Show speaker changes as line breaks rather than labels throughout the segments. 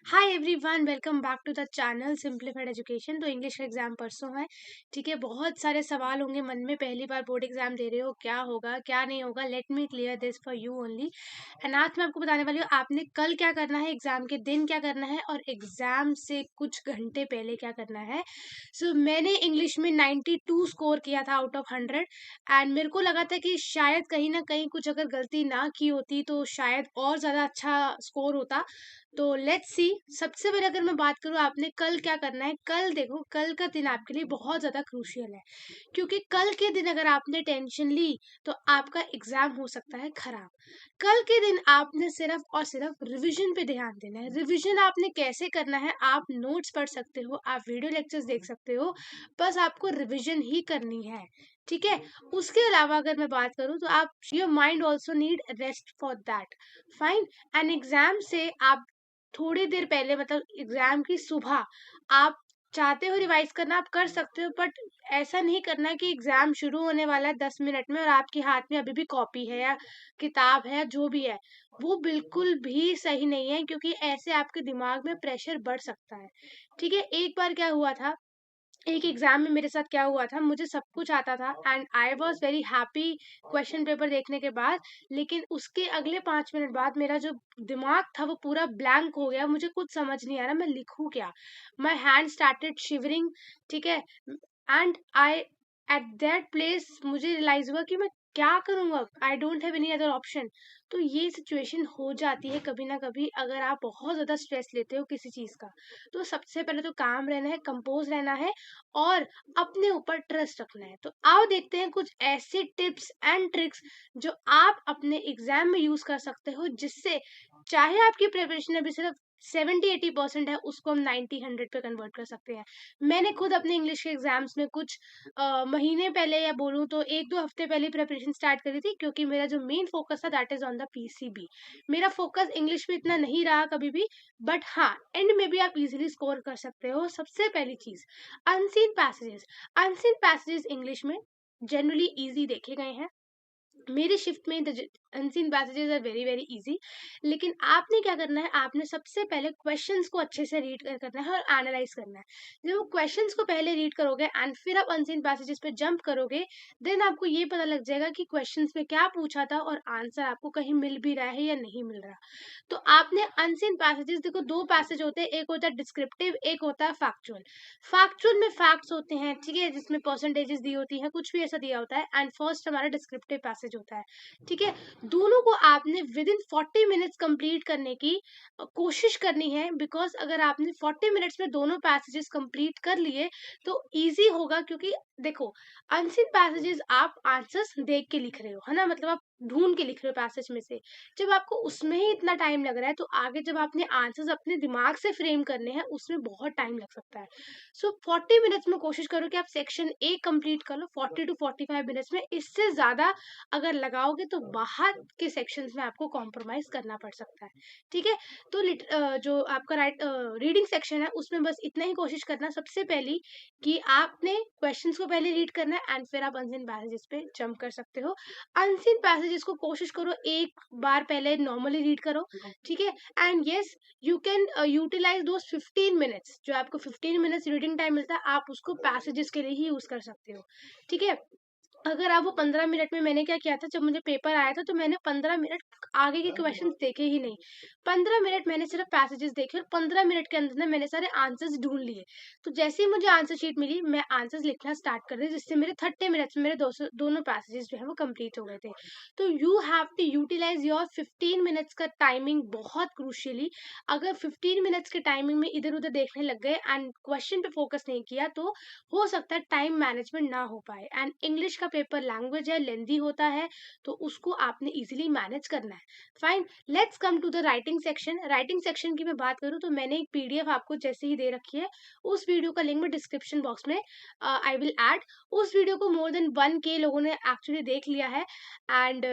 Hi everyone, welcome back to the channel simplified education. तो English का exam परसों है। ठीक है, बहुत सारे सवाल होंगे मन में। पहली बार बोर्ड एग्जाम दे रहे हो, क्या होगा क्या नहीं होगा। Let me clear this for you only. And आज मैं आपको बताने वाली हूँ आपने कल क्या करना है, एग्जाम के दिन क्या करना है और एग्जाम से कुछ घंटे पहले क्या करना है। मैंने इंग्लिश में 92 स्कोर किया था आउट ऑफ 100। एंड मेरे को लगा था कि शायद कहीं ना कहीं कुछ अगर गलती ना की होती तो शायद और ज़्यादा अच्छा स्कोर होता। तो लेट्स सी। सबसे पहले अगर मैं बात करूँ आपने कल क्या करना है, कल देखो, कल का दिन आपके लिए बहुत ज़्यादा क्रूशियल है। क्योंकि कल के दिन अगर आपने टेंशन ली तो आपका एग्जाम हो सकता है खराब। कल के दिन आपने सिर्फ और सिर्फ रिवीजन पे ध्यान देना है। रिवीजन आपने कैसे करना है, आप नोट्स पढ़ सकते हो, आप वीडियो लेक्चर्स देख सकते हो, बस आपको रिवीजन ही करनी है। ठीक है। उसके अलावा अगर मैं बात करूं तो आप your mind also need rest for that. Fine. And exam से आप थोड़ी देर पहले, मतलब एग्जाम की सुबह, आप चाहते हो रिवाइज करना, आप कर सकते हो, बट ऐसा नहीं करना है कि एग्जाम शुरू होने वाला है 10 मिनट में और आपके हाथ में अभी भी कॉपी है या किताब है या जो भी है। वो बिल्कुल भी सही नहीं है, क्योंकि ऐसे आपके दिमाग में प्रेशर बढ़ सकता है। ठीक है। एक बार क्या हुआ था, एक एग्जाम में मेरे साथ क्या हुआ था, मुझे सब कुछ आता था and I was very happy question paper देखने के बाद। लेकिन उसके अगले 5 मिनट बाद मेरा जो दिमाग था वो पूरा ब्लैंक हो गया, मुझे कुछ समझ नहीं आ रहा मैं लिखूं क्या। My hand started shivering. ठीक है। And I at that place मुझे रियलाइज हुआ कि मैं क्या करूंगा, I don't have any other option. तो ये सिचुएशन हो जाती है कभी ना कभी अगर आप बहुत ज्यादा स्ट्रेस लेते हो किसी चीज का। तो सबसे पहले तो काम रहना है, कंपोज रहना है और अपने ऊपर ट्रस्ट रखना है। तो आओ देखते हैं कुछ ऐसे टिप्स एंड ट्रिक्स जो आप अपने एग्जाम में यूज कर सकते हो, जिससे चाहे आपकी प्रिपरेशन अभी सिर्फ 70-80% है, उसको हम 90-100 पे कन्वर्ट कर सकते हैं। मैंने खुद अपने इंग्लिश के एग्जाम्स में कुछ महीने पहले, या बोलूँ तो 1-2 हफ्ते पहले प्रिपरेशन स्टार्ट करी थी, क्योंकि मेरा जो मेन फोकस था that is on the PCB. मेरा फोकस इंग्लिश में इतना नहीं रहा कभी भी, बट हाँ, एंड में भी आप इजीली स्कोर कर सकते हो। सबसे पहली चीज, unseen passages. Unseen passages English में जनरली इजी देखे गए हैं। मेरे शिफ्ट में unseen passages are very very easy. लेकिन आपने क्या करना है, आपने सबसे पहले क्वेश्चंस को अच्छे से रीड करना है और एनालाइज करना है। जब क्वेश्चंस को पहले रीड करोगे एंड फिर आप अनसीन पैसेजेस पे जंप करोगे, देन आपको ये पता लग जाएगा कि क्वेश्चंस में क्या पूछा था और आंसर आपको कहीं मिल भी रहा है या नहीं मिल रहा। तो आपने अनसीन पैसेजेस, देखो दो पैसेज होते हैं, एक होता है डिस्क्रिप्टिव, एक होता है फैक्चुअल। फैक्चुअल में फैक्ट्स होते हैं, ठीक है, जिसमें परसेंटेजेस दी होती है, कुछ भी ऐसा दिया होता है। एंड फर्स्ट हमारा डिस्क्रिप्टिव पैसेज होता है। ठीक है। दोनों को आपने विद इन 40 मिनट्स कंप्लीट करने की कोशिश करनी है, बिकॉज अगर आपने 40 मिनट्स में दोनों पैसेजेस कंप्लीट कर लिए तो इजी होगा। क्योंकि देखो, अनसीन पैसेजेस आप आंसर्स देख के लिख रहे हो, है ना, मतलब आप ढूंढ के लिख रहे हो पैसेज में से। जब आपको उसमें ही इतना टाइम लग रहा है तो आगे जब आपने आंसर्स अपने दिमाग से फ्रेम करने हैं उसमें बहुत टाइम लग सकता है। 40 मिनट्स में कोशिश करो कि आप सेक्शन ए कंप्लीट कर लो 40 to 45 मिनट्स में। इससे ज्यादा अगर लगाओगे तो बाहर के सेक्शंस में आपको कॉम्प्रोमाइज करना पड़ सकता है। ठीक है। तो जो आपका रीडिंग सेक्शन है उसमें बस इतना ही कोशिश करना सबसे पहली, कि आपने क्वेश्चंस को पहले रीड करना है एंड फिर आप अनसीन पैसेजेस पे जंप कर सकते हो। अनसीन पैसेजेस को कोशिश करो एक बार पहले नॉर्मली रीड करो। ठीक है। And yes, you can utilise those 15 minutes, जो आपको 15 मिनट्स रीडिंग टाइम मिलता है, आप उसको पैसेजेस के लिए ही यूज कर सकते हो। ठीक है। अगर आप वो 15 मिनट में, मैंने क्या किया था जब मुझे पेपर आया था तो मैंने 15 मिनट आगे के क्वेश्चंस देखे ही नहीं। 15 मिनट मैंने सिर्फ पैसेजेस देखे और 15 मिनट के अंदर ना मैंने सारे आंसर्स ढूंढ लिए। तो जैसे ही मुझे आंसर शीट मिली मैं आंसर्स लिखना स्टार्ट कर दी, जिससे मेरे 30 मिनट्स में मेरे दोनों पैसेजेस जो है वो कंप्लीट हो गए थे। तो you have to utilise your 15 minutes का टाइमिंग बहुत क्रूशियली। अगर 15 मिनट्स के टाइमिंग में इधर उधर देखने लग गए एंड क्वेश्चन पे फोकस नहीं किया तो हो सकता है टाइम मैनेजमेंट ना हो पाए। एंड इंग्लिश का पेपर लैंग्वेज है, लेंदी होता है, तो उसको आपने इजीली मैनेज करना है। Fine. Let's come to the writing section. Writing section की मैं बात करूं तो मैंने एक पीडीएफ आपको जैसे ही दे रखी है, उस वीडियो का लिंक मैं डिस्क्रिप्शन बॉक्स में आई विल ऐड। उस वीडियो को मोर देन 1K लोगों ने एक्चुअली देख लिया है। एंड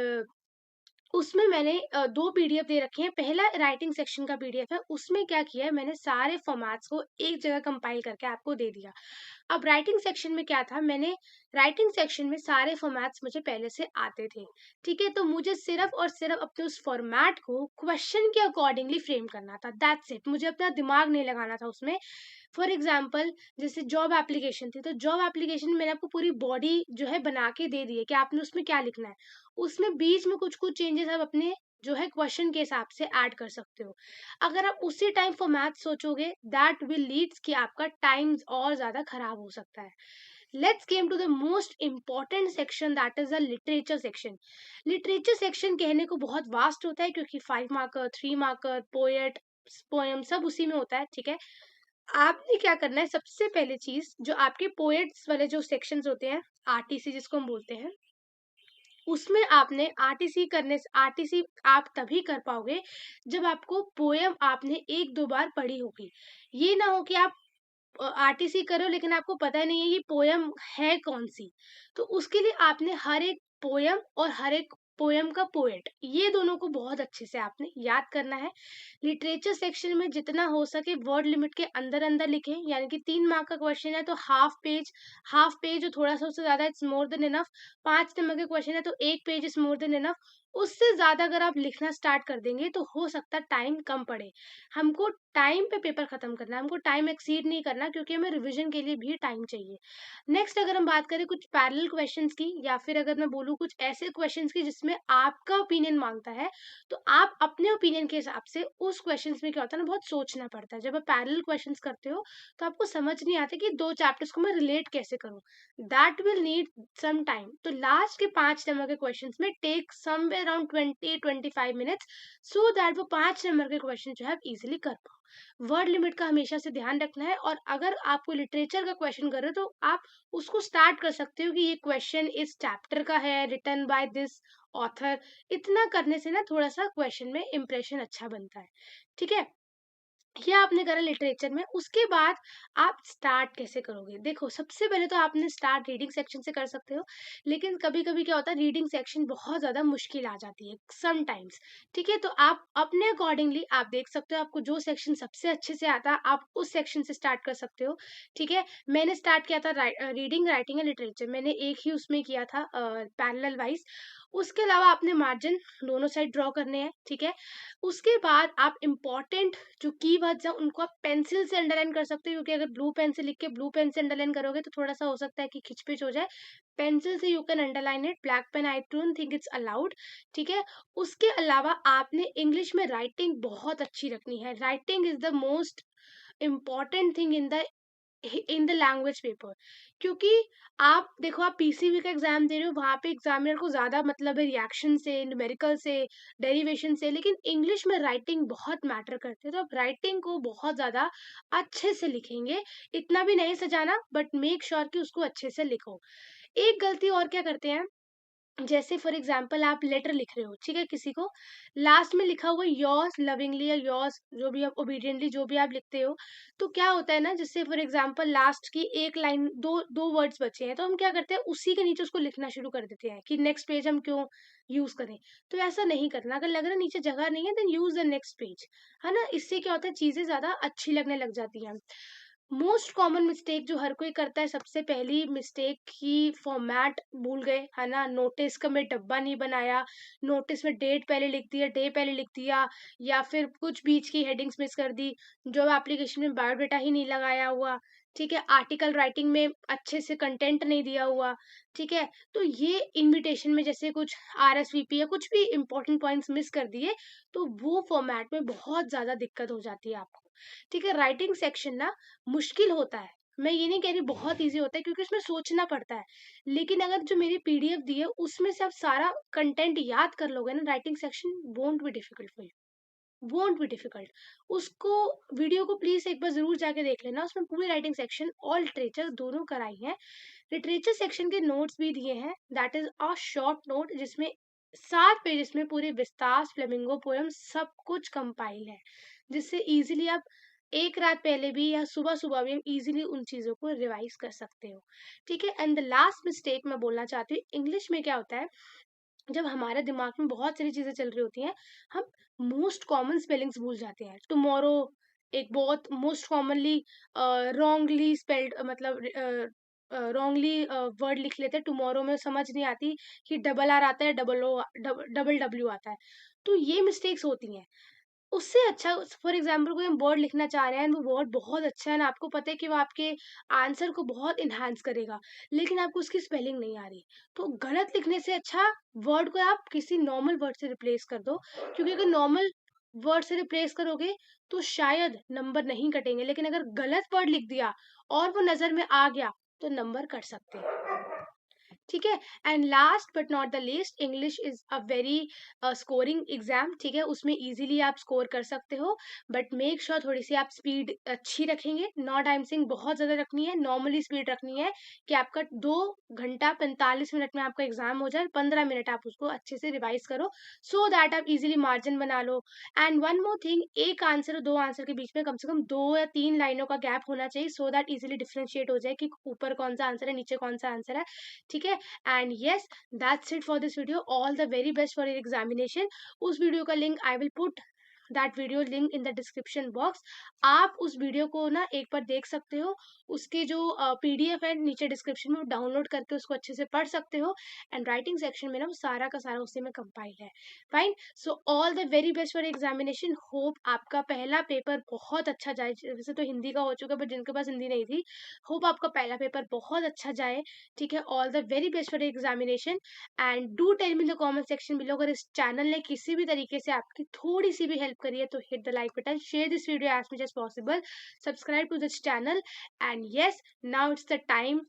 उसमें मैंने 2 पीडीएफ दे रखे हैं। पहला राइटिंग सेक्शन का पीडीएफ है, उसमें क्या किया है मैंने सारे फॉर्मेट्स को एक जगह कंपाइल करके आपको दे दिया। अब राइटिंग सेक्शन में क्या था, मैंने राइटिंग सेक्शन में सारे फॉर्मेट्स मुझे पहले से आते थे, ठीक है? तो मुझे सिर्फ़ और सिर्फ़ अपने उस फॉर्मेट को क्वेश्चन के अकॉर्डिंगली फ्रेम करना था, दैट्स इट। मुझे अपना दिमाग नहीं लगाना था उसमें। फॉर एग्ज़ाम्पल जैसे जॉब एप्लीकेशन थी, तो जॉब एप्लीकेशन में मैंने आपको पूरी बॉडी जो है बना के दे दी है कि आपने उसमें क्या लिखना है। उसमें बीच में कुछ-कुछ चेंजेस आप अपने जो है क्वेश्चन के हिसाब से ऐड कर सकते हो। अगर आप उसी टाइम फॉर मैथ सोचोगे दैट विल लीड्स कि आपका टाइम और ज़्यादा खराब हो सकता है। Let's came to the most important section that is the literature section. Literature section कहने को बहुत वास्ट होता है क्योंकि 5 मार्कर, 3 मार्कर, पोएट, पोएम सब उसी में होता है, ठीक है? आपने क्या करना है सबसे पहले चीज़ जो आपके पोएट्स वाले जो सेक्शंस होते हैं, आरटीसी जिसको हम बोलते हैं, उसमें आपने आरटीसी आप तभी कर पाओगे जब आपको पोएम आपने 1-2 बार पढ़ी होगी। ये ना हो कि आप आरटीसी करो लेकिन आपको पता ही नहीं है ये पोएम है कौन-सी। तो उसके लिए आपने हर एक पोएम और हर एक पोएम का पोएट ये दोनों को बहुत अच्छे से आपने याद करना है। लिटरेचर सेक्शन में जितना हो सके वर्ड लिमिट के अंदर-अंदर लिखें, यानी कि 3 मार्क का क्वेश्चन है तो हाफ पेज और थोड़ा-सा उससे ज़्यादा it's more than enough. 5 number के क्वेश्चन है तो 1 page is more than enough. उससे ज़्यादा अगर आप लिखना स्टार्ट कर देंगे तो हो सकता है टाइम कम पड़े। हमको टाइम पे पेपर खत्म करना है, हमको टाइम एक्सीड नहीं करना क्योंकि हमें रिवीजन के लिए भी टाइम चाहिए। नेक्स्ट अगर हम बात करें कुछ पैरेलल क्वेश्चंस की या फिर अगर मैं बोलूँ कुछ ऐसे क्वेश्चंस की जिसमें आपका ओपिनियन मांगता है, तो आप अपने ओपिनियन के हिसाब से उस क्वेश्चंस में क्या होता है ना बहुत सोचना पड़ता है। जब आप पैरेलल क्वेश्चंस करते हो तो आपको समझ नहीं आता कि 2 चैप्टर्स को मैं रिलेट कैसे करूँ। That will need some time. तो लास्ट के 5 नंबर के क्वेश्चंस में take somewhere around 20-25 minutes so that वो 5 नंबर के क्वेश्चन जो है आप इजीली कर पाओ। वर्ड लिमिट का हमेशा से ध्यान रखना है और अगर आपको लिटरेचर का क्वेश्चन कर रहे हो तो आप उसको स्टार्ट कर सकते हो कि ये क्वेश्चन इस चैप्टर का है, रिटन बाय दिस ऑथर। इतना करने से ना थोड़ा सा क्वेश्चन में इंप्रेशन अच्छा बनता है, ठीक है? ये आपने करा लिटरेचर में, उसके बाद आप स्टार्ट कैसे करोगे? देखो, सबसे पहले तो आपने स्टार्ट रीडिंग सेक्शन से कर सकते हो, लेकिन कभी-कभी क्या होता है रीडिंग सेक्शन बहुत ज़्यादा मुश्किल आ जाती है समटाइम्स, ठीक है? तो आप अपने अकॉर्डिंगली आप देख सकते हो आपको जो सेक्शन सबसे अच्छे से आता है, आप उस सेक्शन से स्टार्ट कर सकते हो, ठीक है? मैंने स्टार्ट किया था रीडिंग, राइटिंग एंड लिटरेचर मैंने एक ही उसमें किया था पैरेलल वाइज़। उसके अलावा आपने मार्जिन दोनों साइड ड्रॉ करने हैं, ठीक है? उसके बाद आप इम्पोर्टेंट जो कीवर्ड्स हैं उनको आप पेंसिल से अंडरलाइन कर सकते हो क्योंकि अगर ब्लू पेन से लिख के ब्लू पेन से अंडरलाइन करोगे तो थोड़ा-सा हो सकता है कि खिच-पिच हो जाए। पेंसिल से you can underline it, black pen I don't think it's allowed, ठीक है? उसके अलावा आपने इंग्लिश में राइटिंग बहुत अच्छी रखनी है। Writing is the most important thing in the language paper, क्योंकि आप देखो आप पीसीबी का एग्जाम दे रहे हो वहां पे एग्जामिनर को ज्यादा मतलब है रिएक्शन से, न्यूमेरिकल से, डेरिवेशन से, लेकिन इंग्लिश में राइटिंग बहुत मैटर करती है। तो आप राइटिंग को बहुत ज्यादा अच्छे से लिखेंगे, इतना भी नहीं सजाना बट मेक श्योर कि उसको अच्छे से लिखो। एक गलती और क्या करते हैं, जैसे फॉर एग्जाम्पल आप लेटर लिख रहे हो, ठीक है, किसी को, लास्ट में लिखा हुआ योर्स लविंगली या योर्स जो भी आप ओबीडियंटली जो भी आप लिखते हो, तो क्या होता है ना, जैसे फॉर एग्जाम्पल लास्ट की एक लाइन दो दो वर्ड्स बचे हैं तो हम क्या करते हैं उसी के नीचे उसको लिखना शुरू कर देते हैं कि नेक्स्ट पेज हम क्यों यूज करें। तो ऐसा नहीं करना, अगर लग रहा है नीचे जगह नहीं है then use the next page, है ना? इससे क्या होता है चीजें ज्यादा अच्छी लगने लग जाती हैं। मोस्ट कॉमन मिस्टेक जो हर कोई करता है, सबसे पहली मिस्टेक की फॉर्मेट भूल गए, है ना? नोटिस का में डब्बा नहीं बनाया, नोटिस में डेट पहले लिख दिया, डे पहले लिख दिया, या फिर कुछ बीच की हेडिंग्स मिस कर दी, जो एप्लीकेशन में बायोडाटा ही नहीं लगाया हुआ, ठीक है? आर्टिकल राइटिंग में अच्छे से कंटेंट नहीं दिया हुआ, ठीक है? तो ये इनविटेशन में जैसे कुछ आरएसवीपी या कुछ भी इंपॉर्टेंट पॉइंट्स मिस कर दिए, तो वो फॉर्मेट में बहुत ज्यादा दिक्कत हो जाती है आपको, ठीक है? राइटिंग सेक्शन ना मुश्किल होता है। मैं ये नहीं कह रही बहुत ईज़ी होता है क्योंकि उसमें सोचना पड़ता है। लेकिन अगर जो मेरी पीडीएफ दी है उसमें से आप सारा कंटेंट याद कर लोगे ना, writing section won't be difficult for you, won't be difficult. उसको वीडियो को प्लीज़ एक बार ज़रूर जाके देख लेना। उसमें पूरी राइटिंग सेक्शन और लिटरेचर दोनों कराई हैं। लिटरेचर सेक्शन के नोट्स भी दिए हैं, that is a short note जिसमें 7 पेजेस में पूरे विस्तार, फ्लेमिंगो पोएम सब कुछ कंपाइल है। जिससे ईज़िली आप एक रात पहले भी या सुबह-सुबह भी ईज़िली उन चीज़ों को रिवाइज़ कर सकते हो। ठीक है? एंड द लास्ट मिस्टेक मैं बोलना चाहती हूँ, इंग्लिश में क्या होता है, जब हमारे दिमाग में बहुत सारी चीज़ें चल रही होती हैं, हम मोस्ट कॉमन स्पेलिंग्स भूल जाते हैं। टुमारो एक बहुत मोस्ट कॉमनली रॉन्गली स्पेल्ड मतलब रॉन्गली वर्ड लिख लेते हैं। टुमारो में समझ नहीं आती कि डबल आर आता है, डबल डब्ल्यू आता है। तो ये मिस्टेक्स होती हैं। उससे अच्छा फॉर एग्जाम्पल कोई हम वर्ड लिखना चाह रहे हैं, वो वर्ड बहुत अच्छा है ना, आपको पता है कि वो आपके आंसर को बहुत इन्हांस करेगा, लेकिन आपको उसकी स्पेलिंग नहीं आ रही, तो गलत लिखने से अच्छा वर्ड को आप किसी नॉर्मल वर्ड से रिप्लेस कर दो, क्योंकि अगर नॉर्मल वर्ड से रिप्लेस करोगे तो शायद नंबर नहीं कटेंगे, लेकिन अगर गलत वर्ड लिख दिया और वो नजर में आ गया तो नंबर कट सकते हैं। ठीक है। And last but not the least, English is a very scoring exam. ठीक है, उसमें इजीली आप स्कोर कर सकते हो, बट मेक श्योर थोड़ी सी आप स्पीड अच्छी रखेंगे, नॉट आई एम सेइंग बहुत ज्यादा रखनी है, नॉर्मली स्पीड रखनी है कि आपका 2 घंटा 45 मिनट में आपका एग्जाम हो जाए, 15 मिनट आप उसको अच्छे से रिवाइज करो, सो दैट आप इजीली मार्जिन बना लो। एंड वन मोर थिंग, एक आंसर और दो आंसर के बीच में कम से कम 2 या 3 लाइनों का गैप होना चाहिए, सो दैट इजीली डिफ्रेंशिएट हो जाए कि ऊपर कौन सा आंसर है, नीचे कौन सा आंसर है। ठीक है। and yes, that's it for this video. All the very best for your examination. उस वीडियो का link I will put that video link in the description box. आप उस वीडियो को ना एक बार देख सकते हो, उसके जो पीडीएफ है नीचे डिस्क्रिप्शन में, डाउनलोड करके उसको अच्छे से पढ़ सकते हो। एंड राइटिंग सेक्शन में ना वो सारा का सारा उसी में कंपाइल है। Fine, so all the very best for examination. Hope आपका पहला पेपर बहुत अच्छा जाए। वैसे तो हिंदी का हो चुका, बट जिनके पास हिंदी नहीं थी, होप आपका पहला पेपर बहुत अच्छा जाए। ठीक है, all the very best for examination. And do tell me in the comment section below, अगर इस चैनल ने किसी भी तरीके से आपकी थोड़ी सी भी हेल्प करी है तो hit the like button, share this video as much as possible, subscribe to this channel. And yes, now it's the time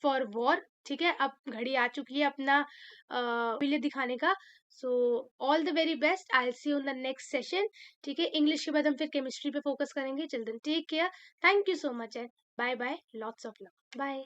for war. ठीक है, अब घड़ी आ चुकी है अपना बिल्ले दिखाने का। So all the very best, I will see you in the next session. ठीक है, इंग्लिश के बाद हम फिर केमिस्ट्री पे फोकस करेंगे। Children take care, thank you so much and bye bye, lots of love, bye.